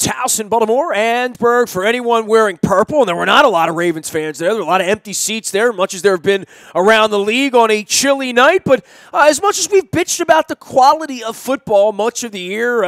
House in Baltimore and Pittsburgh for anyone wearing purple. And there were not a lot of Ravens fans there. There were a lot of empty seats there, much as there have been around the league on a chilly night. But as much as we've bitched about the quality of football much of the year,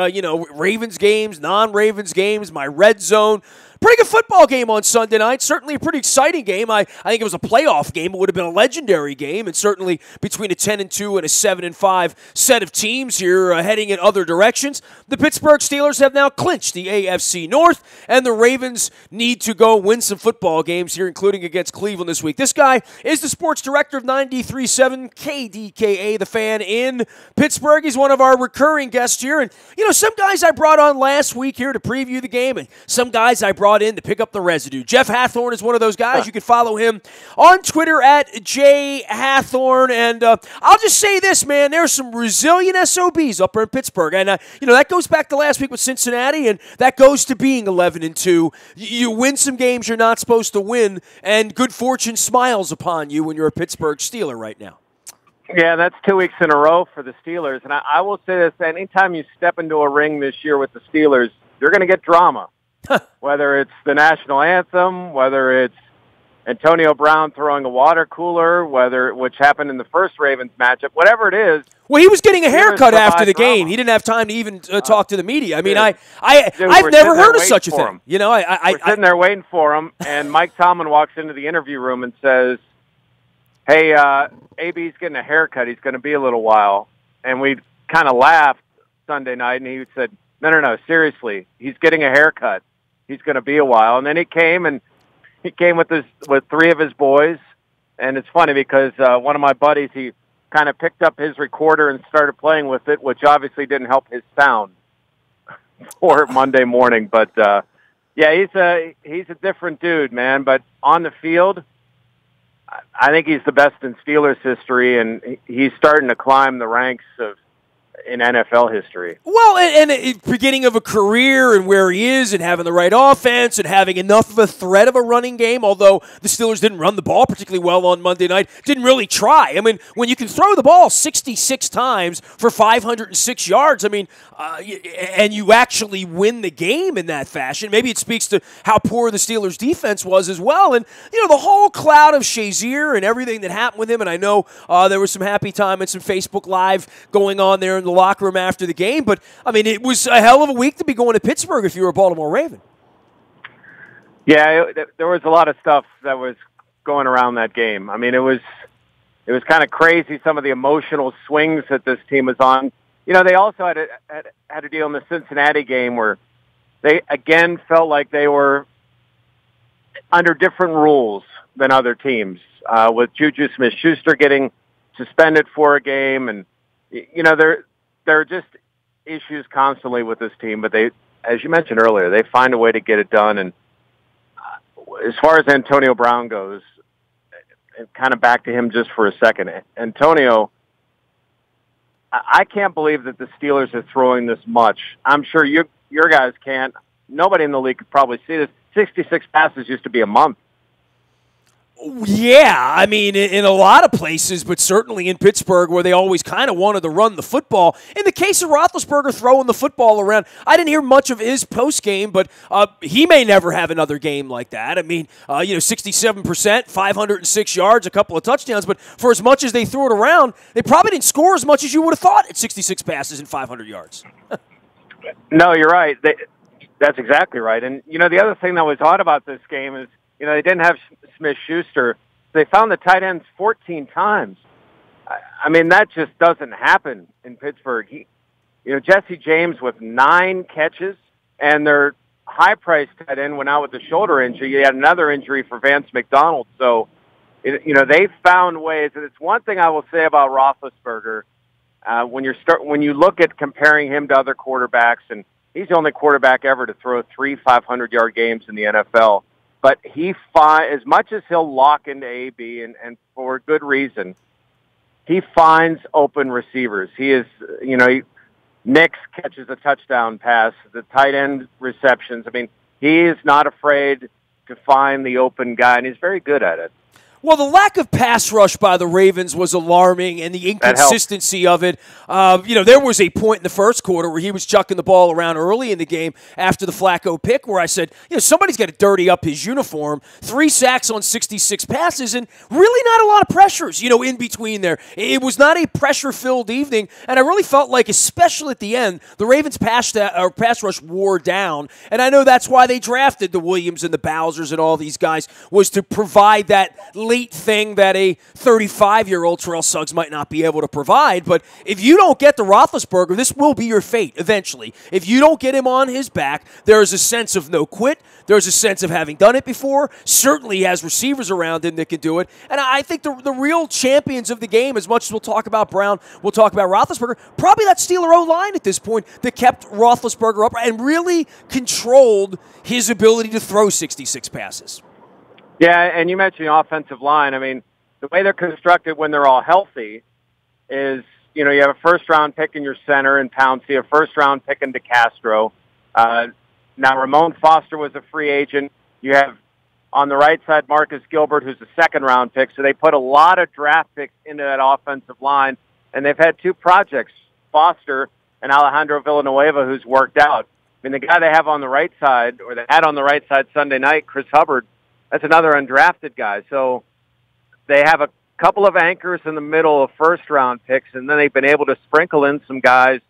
Ravens games, non-Ravens games, my red zone, pretty good football game on Sunday night. Certainly a pretty exciting game. I think it was a playoff game. It would have been a legendary game, and certainly between a 10-2 and a 7-5 set of teams here heading in other directions. The Pittsburgh Steelers have now clinched the AFC North, and the Ravens need to go win some football games here, including against Cleveland this week. This guy is the sports director of 93.7 KDKA, The Fan in Pittsburgh. He's one of our recurring guests here, and some guys I brought on last week here to preview the game, and some guys I brought in to pick up the residue. Jeff Hathhorn is one of those guys. You can follow him on Twitter at jhathhorn. And I'll just say this, man, there's some resilient SOBs up there in Pittsburgh. And, that goes back to last week with Cincinnati, and that goes to being 11-2. You win some games you're not supposed to win, and good fortune smiles upon you when you're a Pittsburgh Steeler right now. Yeah, that's 2 weeks in a row for the Steelers. And I will say this, anytime you step into a ring this year with the Steelers, you're going to get drama. Whether it's the national anthem, whether it's Antonio Brown throwing a water cooler, which happened in the first Ravens matchup, whatever it is. Well, he was getting a haircut after the game. He didn't have time to even talk to the media. I mean, I've never heard of such a thing. We're sitting there waiting for him, and Mike Tomlin walks into the interview room and says, "Hey, AB's getting a haircut. He's going to be a little while." And we kind of laughed Sunday night, and he said, No, seriously, he's getting a haircut. He's going to be a while. And then he came with three of his boys. And it's funny because one of my buddies, he kind of picked up his recorder and started playing with it, which obviously didn't help his sound for Monday morning. But, he's a different dude, man. But on the field, I think he's the best in Steelers history, and he's starting to climb the ranks in NFL history. Well, and beginning of a career and where he is and having the right offense and having enough of a threat of a running game, although the Steelers didn't run the ball particularly well on Monday night, didn't really try. I mean, when you can throw the ball 66 times for 506 yards, and you actually win the game in that fashion, maybe it speaks to how poor the Steelers' defense was as well. And, the whole cloud of Shazier and everything that happened with him, and I know there was some happy time and some Facebook Live going on there in the locker room after the game, but it was a hell of a week to be going to Pittsburgh if you were a Baltimore Raven. Yeah, there was a lot of stuff that was going around that game. It was kind of crazy, some of the emotional swings that this team was on. They also had a deal in the Cincinnati game where they again felt like they were under different rules than other teams, with Juju Smith-Schuster getting suspended for a game, and there are just issues constantly with this team, but they, as you mentioned earlier, they find a way to get it done. And as far as Antonio Brown goes, and kind of back to him just for a second, Antonio, I can't believe that the Steelers are throwing this much. I'm sure your guys can't. Nobody in the league could probably see this. 66 passes used to be a month. Yeah, in a lot of places, but certainly in Pittsburgh where they always kind of wanted to run the football. In the case of Roethlisberger throwing the football around, I didn't hear much of his post-game, but he may never have another game like that. 67%, 506 yards, a couple of touchdowns, but for as much as they threw it around, they probably didn't score as much as you would have thought at 66 passes and 500 yards. No, you're right. That's exactly right. And, the other thing that was odd about this game is, they didn't have Smith-Schuster. They found the tight ends 14 times. That just doesn't happen in Pittsburgh. Jesse James with 9 catches, and their high-priced tight end went out with a shoulder injury. You had another injury for Vance McDonald. So, they found ways. And it's one thing I will say about Roethlisberger, when you look at comparing him to other quarterbacks, and he's the only quarterback ever to throw 3 500-yard games in the NFL. But as much as he'll lock into AB, and for good reason, he finds open receivers. He is, Nix catches a touchdown pass, the tight end receptions. He is not afraid to find the open guy, and he's very good at it. Well, the lack of pass rush by the Ravens was alarming, and the inconsistency of it. There was a point in the first quarter where he was chucking the ball around early in the game after the Flacco pick where I said, somebody's got to dirty up his uniform. 3 sacks on 66 passes, and really not a lot of pressures, in between there. It was not a pressure-filled evening, and I really felt like, especially at the end, the Ravens' pass rush wore down, and I know that's why they drafted the Williams and the Bowsers and all these guys, was to provide that late thing that a 35-year-old Terrell Suggs might not be able to provide. But if you don't get the Roethlisberger, this will be your fate eventually. If you don't get him on his back, there is a sense of no quit. There's a sense of having done it before. Certainly he has receivers around him that can do it. And I think the real champions of the game, as much as we'll talk about Brown, we'll talk about Roethlisberger, probably that Steeler O-line at this point that kept Roethlisberger up and really controlled his ability to throw 66 passes. Yeah, and you mentioned the offensive line. I mean, the way they're constructed when they're all healthy is, you have a first-round pick in your center in Pouncey, a first-round pick in DeCastro. Now, Ramon Foster was a free agent. You have, on the right side, Marcus Gilbert, who's a second-round pick. So they put a lot of draft picks into that offensive line, and they've had 2 projects, Foster and Alejandro Villanueva, who's worked out. I mean, the guy they have on the right side, or they had on the right side Sunday night, Chris Hubbard, that's another undrafted guy. So they have a couple of anchors in the middle of first-round picks, and then they've been able to sprinkle in some guys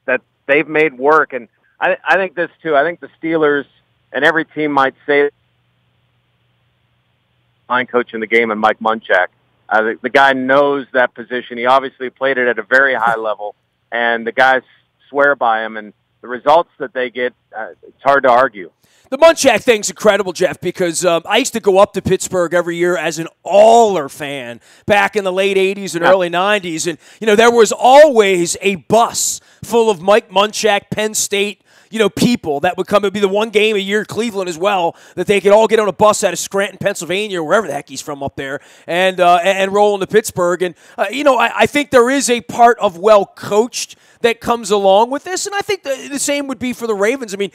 that they've made work. And I think this, too. I think the Steelers and every team might say line coach in the game and Mike Munchak. The guy knows that position. He obviously played it at a very high level, and the guys swear by him. And the results that they get, it's hard to argue. The Munchak thing's incredible, Jeff, because I used to go up to Pittsburgh every year as an Aller fan back in the late 80s and early 90s. And, there was always a bus full of Mike Munchak, Penn State, people that would come. It would be the one game a year, Cleveland as well, that they could all get on a bus out of Scranton, Pennsylvania, or wherever the heck he's from up there, and roll into Pittsburgh. And, I think there is a part of well-coached that comes along with this, and I think the same would be for the Ravens. I mean,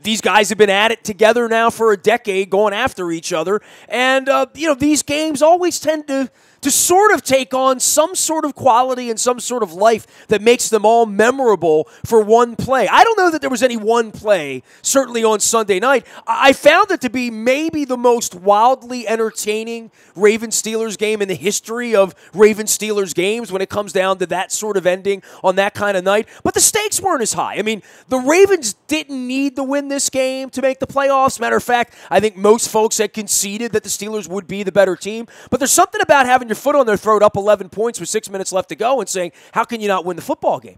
these guys have been at it together now for a decade, going after each other, and these games always tend to sort of take on some sort of quality and some sort of life that makes them all memorable for one play. I don't know that there was any one play, certainly on Sunday night. I found it to be maybe the most wildly entertaining Ravens-Steelers game in the history of Ravens-Steelers games when it comes down to that sort of ending on that kind of night. But the stakes weren't as high. I mean, the Ravens didn't need to win this game to make the playoffs. Matter of fact, I think most folks had conceded that the Steelers would be the better team. But there's something about having your foot on their throat up 11 points with 6 minutes left to go and saying, how can you not win the football game?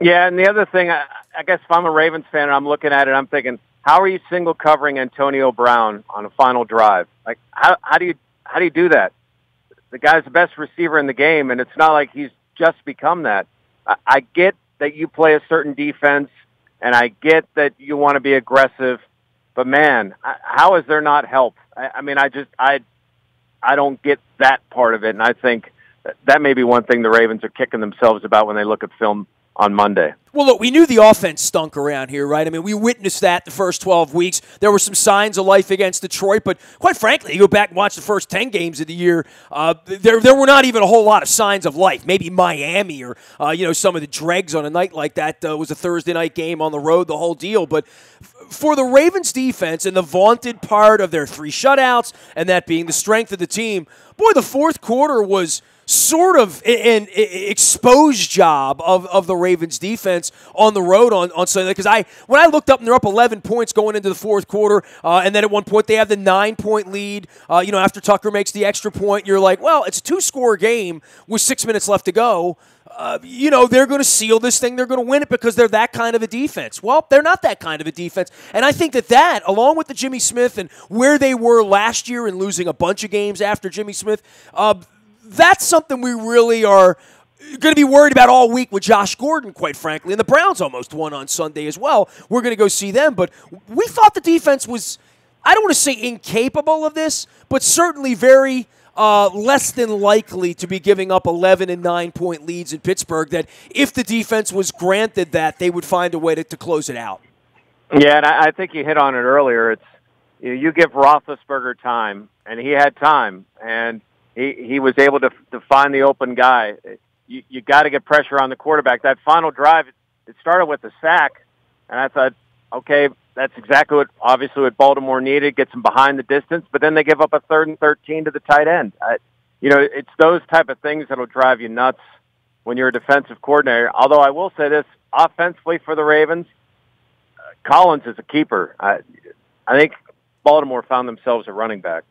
Yeah, and the other thing, I guess if I'm a Ravens fan and I'm looking at it, I'm thinking, how are you single covering Antonio Brown on a final drive? Like, how do you do that? The guy's the best receiver in the game, and it's not like he's just become that. I get that you play a certain defense, and I get that you want to be aggressive, but man, how is there not help? I mean, I don't get that part of it, and I think that may be one thing the Ravens are kicking themselves about when they look at film on Monday. Well, look, we knew the offense stunk around here, right? I mean, we witnessed that the first 12 weeks. There were some signs of life against Detroit, but quite frankly, you go back and watch the first 10 games of the year, there were not even a whole lot of signs of life. Maybe Miami or, some of the dregs on a night like that was a Thursday night game on the road, the whole deal. But for the Ravens defense and the vaunted part of their 3 shutouts and that being the strength of the team, boy, the fourth quarter was sort of an exposed job of the Ravens defense on the road on Sunday. Because when I looked up and they're up 11 points going into the fourth quarter, and then at one point they have the 9-point lead, after Tucker makes the extra point, you're like, well, it's a 2-score game with 6 minutes left to go. They're going to seal this thing. They're going to win it because they're that kind of a defense. Well, they're not that kind of a defense. And I think that, along with the Jimmy Smith and where they were last year and losing a bunch of games after Jimmy Smith, that's something we really are going to be worried about all week with Josh Gordon, quite frankly. And the Browns almost won on Sunday as well. We're going to go see them. But we thought the defense was, I don't want to say incapable of this, but certainly very less than likely to be giving up 11 and 9-point leads in Pittsburgh, that if the defense was granted that, they would find a way to close it out. Yeah, and I think you hit on it earlier. you give Roethlisberger time, and he had time, and he was able to find the open guy. You got to get pressure on the quarterback. That final drive, it started with a sack, and I thought, okay, that's exactly what Baltimore needed, gets them behind the distance, but then they give up a 3rd and 13 to the tight end. It's those type of things that'll drive you nuts when you're a defensive coordinator. Although I will say this, offensively for the Ravens, Collins is a keeper. I think Baltimore found themselves a running back.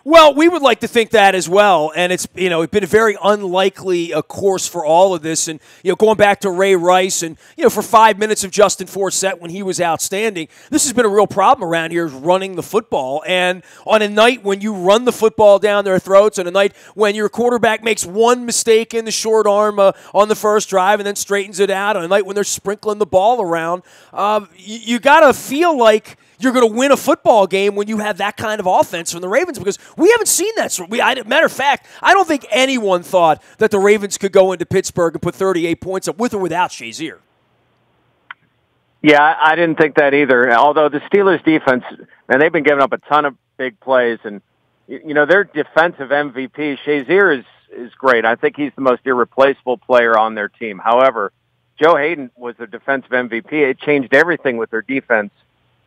Well, we would like to think that as well, and it's been a very unlikely course for all of this. And going back to Ray Rice, and for 5 minutes of Justin Forsett when he was outstanding, this has been a real problem around here, is running the football. And on a night when you run the football down their throats, on a night when your quarterback makes one mistake in the short arm on the first drive and then straightens it out, on a night when they're sprinkling the ball around, you got to feel like you're going to win a football game when you have that kind of offense from the Ravens, because we haven't seen that. Matter of fact, I don't think anyone thought that the Ravens could go into Pittsburgh and put 38 points up with or without Shazier. Yeah, I didn't think that either. Although the Steelers' defense, man, they've been giving up a ton of big plays, and their defensive MVP, Shazier, is great. I think he's the most irreplaceable player on their team. However, Joe Hayden was the defensive MVP. It changed everything with their defense.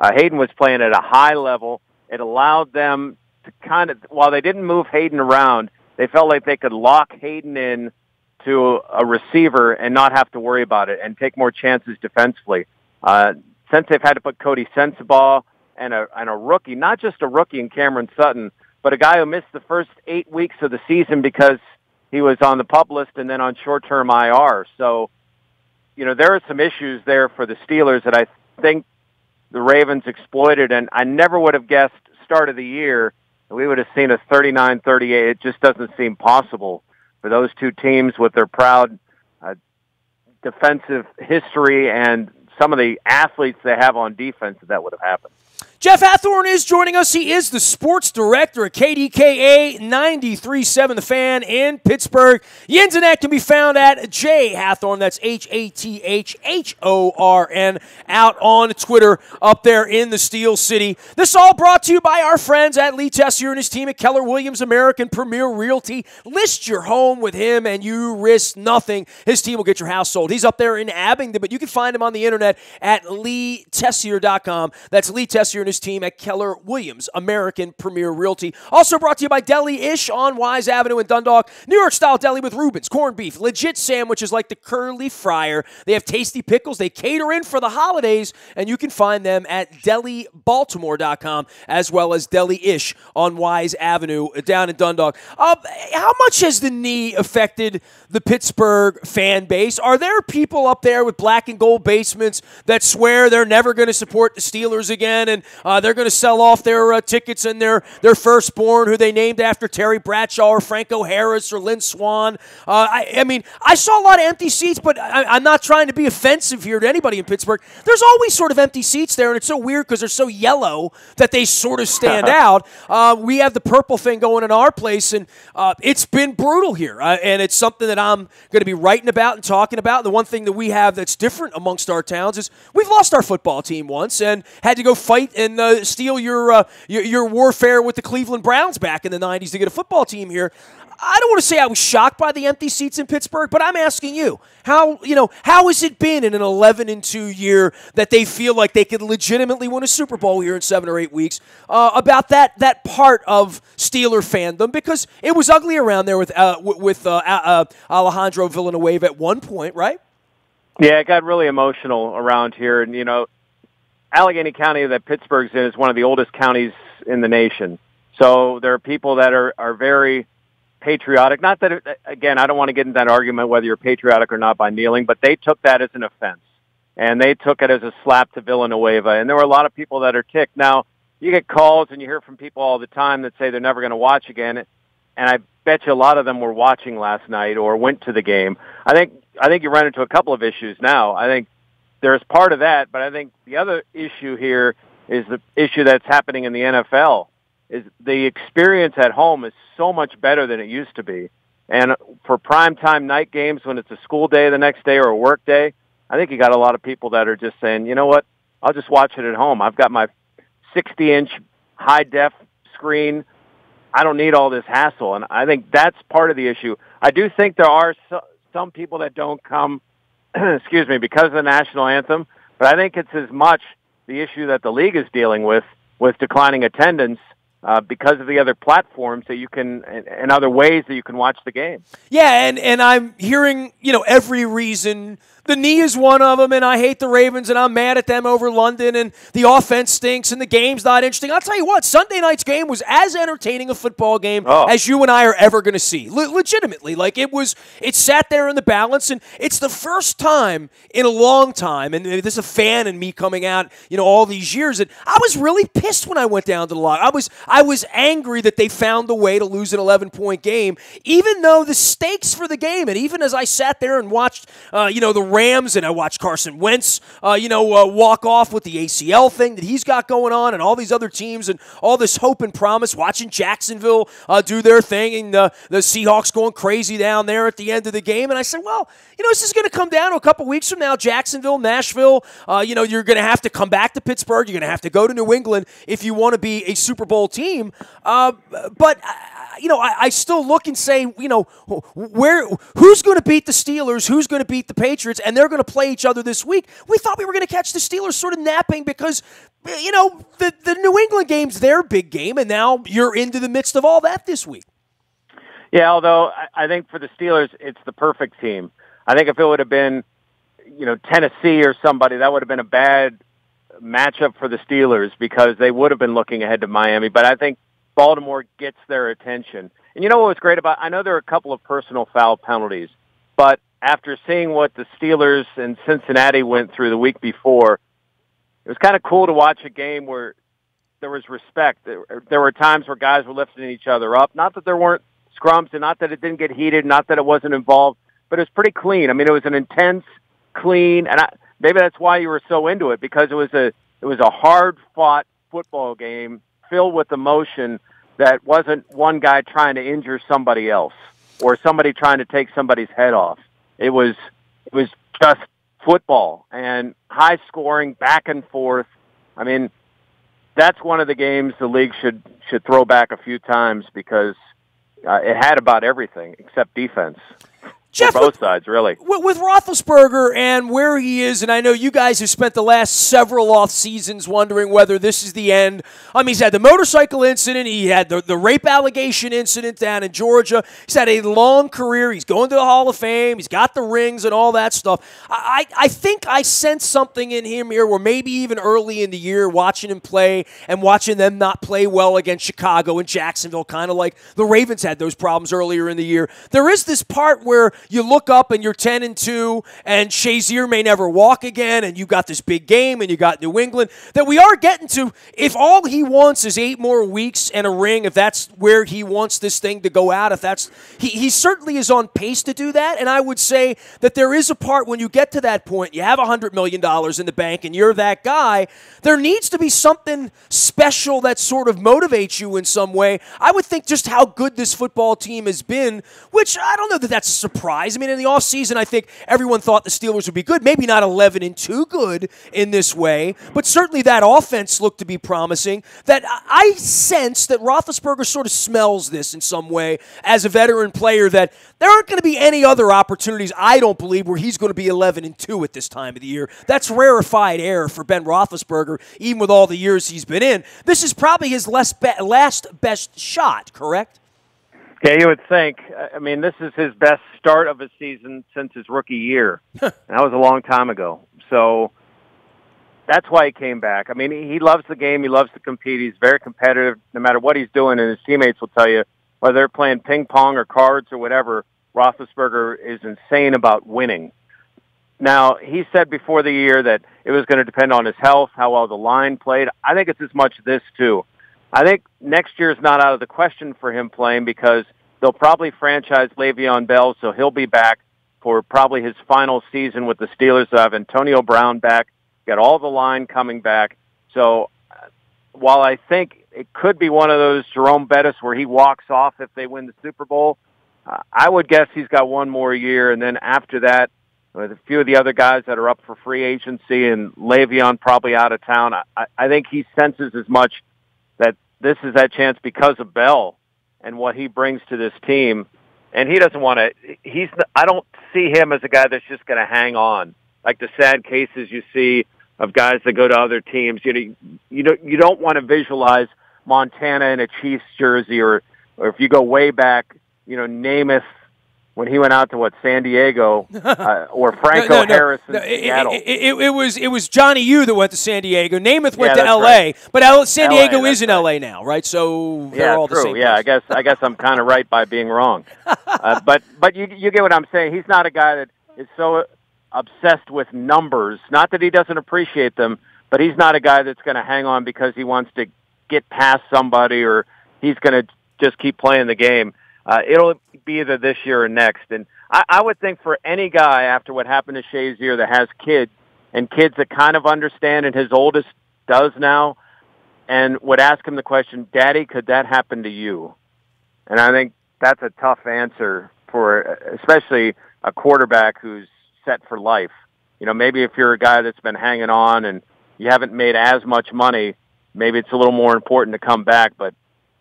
Hayden was playing at a high level. It allowed them to while they didn't move Hayden around, they felt like they could lock Hayden in to a receiver and not have to worry about it and take more chances defensively. Since they've had to put Cody Sensabaugh and a rookie, not just a rookie in Cameron Sutton, but a guy who missed the first 8 weeks of the season because he was on the PUP list and then on short-term IR. So, there are some issues there for the Steelers that I think the Ravens exploited, and I never would have guessed start of the year that we would have seen a 39-38. It just doesn't seem possible for those two teams with their proud defensive history and some of the athletes they have on defense that would have happened. Jeff Hathhorn is joining us. He is the sports director at KDKA 93.7 The Fan in Pittsburgh. The internet can be found at J Hathhorn, that's Hathhorn, out on Twitter up there in the Steel City. This all brought to you by our friends at Lee Tessier and his team at Keller Williams American Premier Realty. List your home with him and you risk nothing. His team will get your house sold. He's up there in Abingdon, but you can find him on the internet at leetessier.com. That's Lee Tessier and his team at Keller Williams American Premier Realty. Also brought to you by Deli Ish on Wise Avenue in Dundalk. New York style deli with Rubens, corned beef, legit sandwiches like the Curly Fryer. They have tasty pickles. They cater in for the holidays, and you can find them at delibaltimore.com as well as Deli Ish on Wise Avenue down in Dundalk. How much has the knee affected the Pittsburgh fan base? Are there people up there with black and gold basements that swear they're never going to support the Steelers again, and they're going to sell off their tickets and their firstborn, who they named after Terry Bradshaw or Franco Harris or Lynn Swann? I saw a lot of empty seats, but I'm not trying to be offensive here to anybody in Pittsburgh. There's always sort of empty seats there, and it's so weird because they're so yellow that they sort of stand out. We have the purple thing going in our place, and it's been brutal here, and it's something that I'm going to be writing about and talking about. And the one thing that we have that's different amongst our towns is we've lost our football team once and had to go fight and steal your warfare with the Cleveland Browns back in the 90s to get a football team here. I don't want to say I was shocked by the empty seats in Pittsburgh, but I'm asking you, how has it been in an 11-2 year that they feel like they could legitimately win a Super Bowl here in 7 or 8 weeks? About that part of Steeler fandom, because it was ugly around there with Alejandro Villanueva at one point, right? Yeah, it got really emotional around here, and Allegheny County that Pittsburgh's in is one of the oldest counties in the nation. So there are people that are very patriotic. Not that, again, I don't want to get into that argument whether you're patriotic or not by kneeling, but they took that as an offense. And they took it as a slap to Villanueva. And there were a lot of people that are ticked. Now, you get calls and you hear from people all the time that say they're never going to watch again. And I bet you a lot of them were watching last night or went to the game. I think you run into a couple of issues now. I think there's part of that, but I think the other issue here is the issue that's happening in the NFL. Is the experience at home is so much better than it used to be. And for primetime night games when it's a school day the next day or a work day, I think you got a lot of people that are just saying, you know what, I'll just watch it at home. I've got my 60-inch high-def screen. I don't need all this hassle, and I think that's part of the issue. I do think there are some people that don't come, excuse me, because of the national anthem, but I think it's as much the issue that the league is dealing with declining attendance because of the other platforms that you can, and other ways that you can watch the game. Yeah, and I'm hearing, every reason. The knee is one of them, and I hate the Ravens, and I'm mad at them over London, and the offense stinks, and the game's not interesting. I'll tell you what, Sunday night's game was as entertaining a football game as you and I are ever going to see. Legitimately. Like, it sat there in the balance, and it's the first time in a long time, and there's a fan in me coming out, all these years, and I was really pissed when I went down to the log. I was angry that they found a way to lose an 11-point game, even though the stakes for the game, and even as I sat there and watched, the Rams, and I watched Carson Wentz, walk off with the ACL thing that he's got going on, and all these other teams, and all this hope and promise, watching Jacksonville do their thing, and the Seahawks going crazy down there at the end of the game. And I said, well, this is going to come down to a couple weeks from now. Jacksonville, Nashville, you're going to have to come back to Pittsburgh. You're going to have to go to New England if you want to be a Super Bowl team. But I still look and say, who's going to beat the Steelers? Who's going to beat the Patriots? And they're going to play each other this week. We thought we were going to catch the Steelers sort of napping because, the New England game's their big game, and now you're into the midst of all that this week. Yeah, although I think for the Steelers, it's the perfect team. I think if it would have been, Tennessee or somebody, that would have been a bad matchup for the Steelers because they would have been looking ahead to Miami. But I think Baltimore gets their attention. And what was great about, I know there are a couple of personal foul penalties, but after seeing what the Steelers and Cincinnati went through the week before, it was kind of cool to watch a game where there was respect. There were times where guys were lifting each other up. Not that there weren't scrums, and not that it didn't get heated, not that it wasn't involved, but it was pretty clean. I mean, it was an intense, clean, and maybe that's why you were so into it, because it was a hard-fought football game filled with emotion that wasn't one guy trying to injure somebody else or somebody trying to take somebody's head off. It was just football and high scoring, back and forth. I mean, that's one of the games the league should throw back a few times because it had about everything except defense. Jeff, both sides, really. With Roethlisberger and where he is, and I know you guys have spent the last several off seasons wondering whether this is the end. He's had the motorcycle incident. He had the rape allegation incident down in Georgia. He's had a long career. He's going to the Hall of Fame. He's got the rings and all that stuff. I think I sense something in him here where maybe even early in the year, watching him play and watching them not play well against Chicago and Jacksonville, kind of like the Ravens had those problems earlier in the year. There is this part where you look up and you're 10-2, and Shazier may never walk again, and you got this big game, and you got New England, that we are getting to, if all he wants is 8 more weeks and a ring, if that's where he wants this thing to go out, if that's, he certainly is on pace to do that, and I would say that there is a part when you get to that point, you have $100 million in the bank, and you're that guy, there needs to be something special that sort of motivates you in some way. I would think just how good this football team has been, which I don't know that that's a surprise. I mean, in the offseason, I think everyone thought the Steelers would be good. Maybe not 11-2 good in this way, but certainly that offense looked to be promising. That I sense that Roethlisberger sort of smells this in some way as a veteran player, that there aren't going to be any other opportunities, I don't believe, where he's going to be 11-2 at this time of the year. That's rarefied air for Ben Roethlisberger, even with all the years he's been in. This is probably his last best shot, correct? Yeah, you would think. I mean, this is his best start of a season since his rookie year. That was a long time ago. So that's why he came back. I mean, he loves the game. He loves to compete. He's very competitive no matter what he's doing, and his teammates will tell you, whether they're playing ping pong or cards or whatever, Roethlisberger is insane about winning. Now, he said before the year that it was going to depend on his health, how well the line played. I think it's as much this, too. I think next year is not out of the question for him playing because they'll probably franchise Le'Veon Bell, so he'll be back for probably his final season with the Steelers. They'll have Antonio Brown back, got all the line coming back. So while I think it could be one of those Jerome Bettis where he walks off if they win the Super Bowl, I would guess he's got one more year, and then after that, with a few of the other guys that are up for free agency and Le'Veon probably out of town, I think he senses as much that this is that chance because of Bell and what he brings to this team. And he doesn't want to. I don't see him as a guy that's just going to hang on, like the sad cases you see of guys that go to other teams. You don't want to visualize Montana in a Chiefs jersey, or if you go way back, Namath when he went out to San Diego, or Franco Harris in Seattle. It was Johnny U that went to San Diego. Namath went to L.A., right. But San Diego is in L.A. now, right? So they're all true. the same. Yeah, place. I guess I'm kind of right by being wrong. But you get what I'm saying. He's not a guy that is so obsessed with numbers. Not that he doesn't appreciate them, but he's not a guy that's going to hang on because he wants to get past somebody, or he's going to just keep playing the game. It'll be either this year or next. And I would think for any guy after what happened to Shazier that has kids, and kids that kind of understand, and his oldest does now, and would ask him the question, Daddy, could that happen to you? And I think that's a tough answer for especially a quarterback who's set for life. Maybe if you're a guy that's been hanging on and you haven't made as much money, maybe it's a little more important to come back. But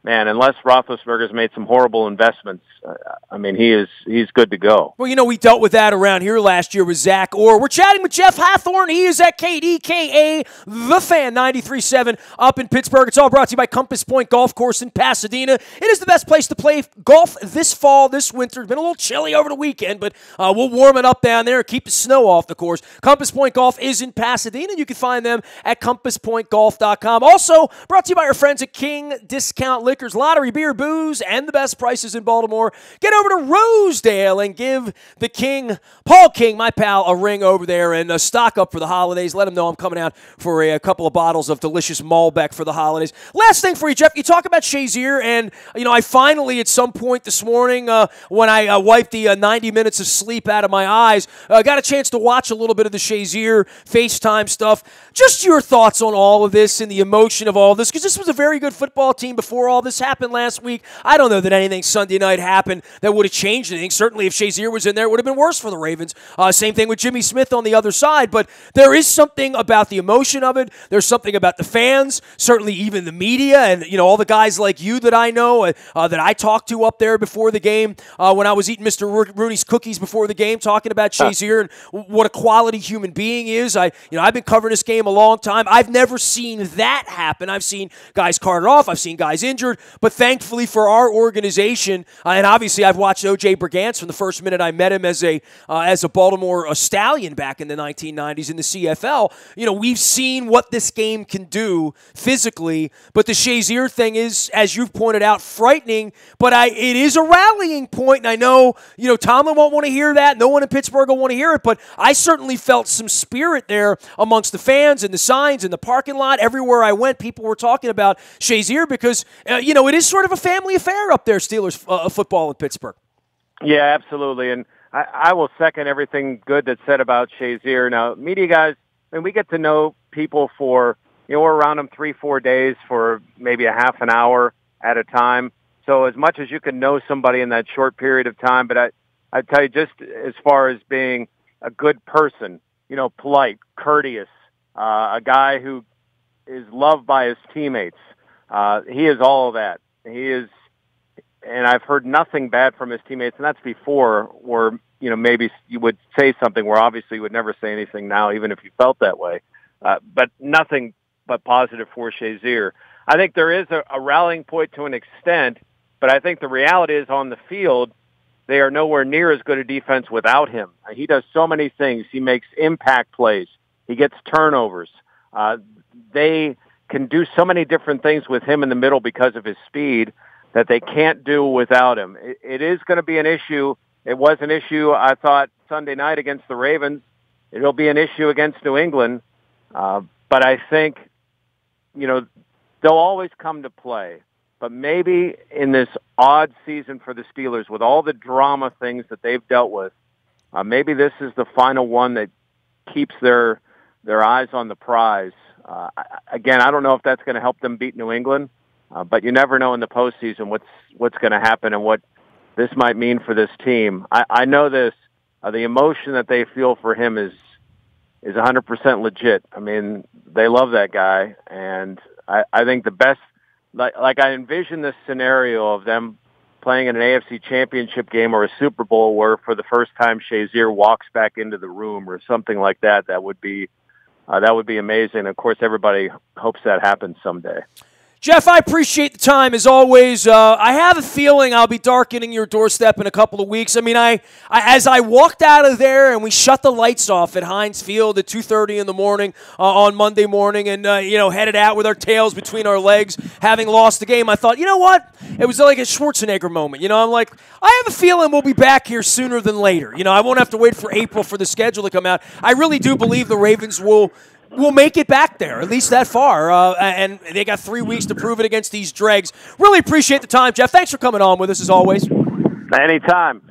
man, unless Roethlisberger's made some horrible investments, he's good to go. Well, we dealt with that around here last year with Zach Orr. We're chatting with Jeff Hathhorn. He is at KDKA, The Fan 93.7 up in Pittsburgh. It's all brought to you by Compass Point Golf Course in Pasadena. It is the best place to play golf this fall, this winter. It's been a little chilly over the weekend, but we'll warm it up down there, keep the snow off the course. Compass Point Golf is in Pasadena. You can find them at compasspointgolf.com. Also brought to you by our friends at King Discount Liquors, lottery, beer, booze, and the best prices in Baltimore. Get over to Rosedale and give the King, Paul King, my pal, a ring over there and stock up for the holidays. Let him know I'm coming out for a couple of bottles of delicious Malbec for the holidays. Last thing for you, Jeff, you talk about Shazier, and I finally at some point this morning when I wiped the 90 minutes of sleep out of my eyes, got a chance to watch a little bit of the Shazier FaceTime stuff. Just your thoughts on all of this and the emotion of all this, because this was a very good football team before all this happened last week. I don't know that anything Sunday night happened that would have changed anything. Certainly if Shazier was in there, it would have been worse for the Ravens. Same thing with Jimmy Smith on the other side. But there is something about the emotion of it. There's something about the fans, certainly even the media, and all the guys like you that I know, that I talked to up there before the game when I was eating Mr. Rooney's cookies before the game, talking about Shazier and what a quality human being is. I've been covering this game a long time. I've never seen that happen. I've seen guys carted off. I've seen guys injured. But thankfully for our organization, and obviously I've watched O.J. Brigance from the first minute I met him as a Baltimore Stallion back in the 1990s in the CFL. We've seen what this game can do physically, but the Shazier thing is, as you've pointed out, frightening, but it is a rallying point, and I know, Tomlin won't want to hear that. No one in Pittsburgh will want to hear it, but I certainly felt some spirit there amongst the fans and the signs in the parking lot. Everywhere I went, people were talking about Shazier because, it is sort of a family affair up there, Steelers football in Pittsburgh. Yeah, absolutely. And I will second everything good that's said about Shazier. Now, media guys, we get to know people for, we're around them 3-4 days for maybe a half an hour at a time. So as much as you can know somebody in that short period of time, but I tell you, just as far as being a good person, polite, courteous, a guy who is loved by his teammates. He is all of that. He is, and I've heard nothing bad from his teammates, and that's before where, maybe you would say something where obviously you would never say anything now, even if you felt that way. But nothing but positive for Shazier. I think there is a rallying point to an extent, but I think the reality is on the field, they are nowhere near as good a defense without him. He does so many things. He makes impact plays. He gets turnovers. They can do so many different things with him in the middle because of his speed that they can't do without him. It is going to be an issue. It was an issue, I thought, Sunday night against the Ravens. It'll be an issue against New England. But I think, they'll always come to play. But maybe in this odd season for the Steelers, with all the drama things that they've dealt with, maybe this is the final one that keeps their eyes on the prize. Again, I don't know if that's going to help them beat New England, but you never know in the postseason what's going to happen and what this might mean for this team. I know this. The emotion that they feel for him is 100% legit. They love that guy, and I think the best like I envision this scenario of them playing in an AFC Championship game or a Super Bowl where for the first time Shazier walks back into the room or something like that. That would be amazing. Of course, everybody hopes that happens someday. Jeff, I appreciate the time as always. I have a feeling I'll be darkening your doorstep in a couple of weeks. I mean, as I walked out of there and we shut the lights off at Heinz Field at 2:30 in the morning on Monday morning, and headed out with our tails between our legs, having lost the game, I thought, you know what? It was like a Schwarzenegger moment. I'm like, I have a feeling we'll be back here sooner than later. I won't have to wait for April for the schedule to come out. I really do believe the Ravens will make it back there, at least that far. And they got 3 weeks to prove it against these dregs. Really appreciate the time, Jeff. Thanks for coming on with us, as always. Anytime,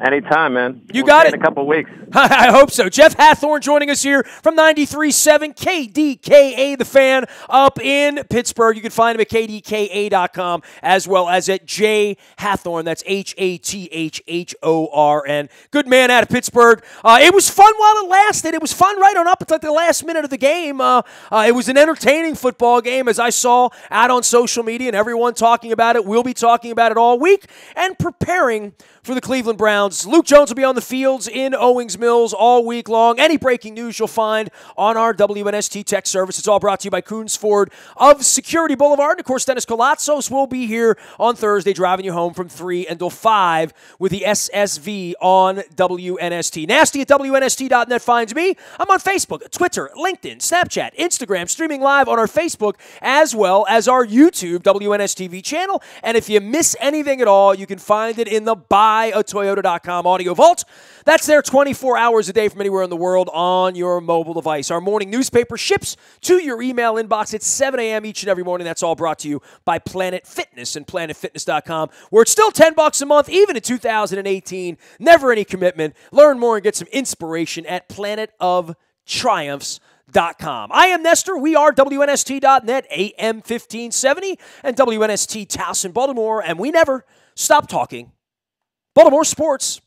man. You got it. In a couple of weeks. I hope so. Jeff Hathhorn joining us here from 93.7 KDKA, the Fan, up in Pittsburgh. You can find him at KDKA.com as well as at J Hathhorn. That's Hathhorn. Good man out of Pittsburgh. It was fun while it lasted. It was fun right on up until the last minute of the game. It was an entertaining football game, as I saw out on social media, and everyone talking about it. We'll be talking about it all week and preparing for the Cleveland Browns. Luke Jones will be on the fields in Owings Mills all week long. Any breaking news you'll find on our WNST tech service. It's all brought to you by Coons Ford of Security Boulevard. And, of course, Dennis Colatzos will be here on Thursday driving you home from 3 until 5 with the SSV on WNST. Nasty at WNST.net finds me. I'm on Facebook, Twitter, LinkedIn, Snapchat, Instagram, streaming live on our Facebook as well as our YouTube WNSTV channel. And if you miss anything at all, you can find it in the buyatoyota.com audio vault. That's there 24 hours a day from anywhere in the world on your mobile device. Our morning newspaper ships to your email inbox at 7 a.m. each and every morning. That's all brought to you by Planet Fitness and PlanetFitness.com, where it's still $10 a month, even in 2018. Never any commitment. Learn more and get some inspiration at planetoftriumphs.com. I am Nestor. We are WNST.net, AM 1570, and WNST Towson, Baltimore, and we never stop talking Baltimore sports.